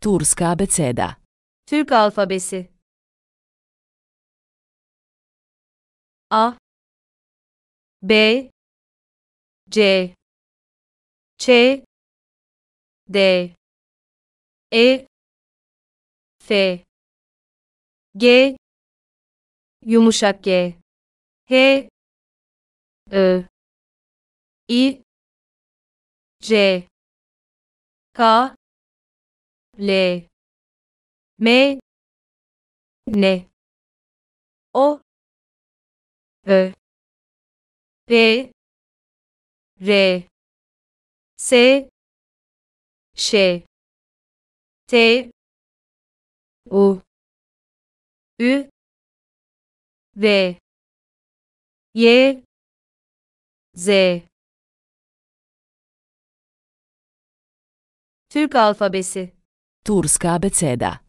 Turska abeceda. Türk alfabesi. A, B, C, Ç, D, E, F, G, yumuşak G, H, Ö, I, J, K, L, M, N, O, Ö, P, R, S, Ş, T, U, Ü, V, Y, Z. Türk alfabesi. Turska abeceda.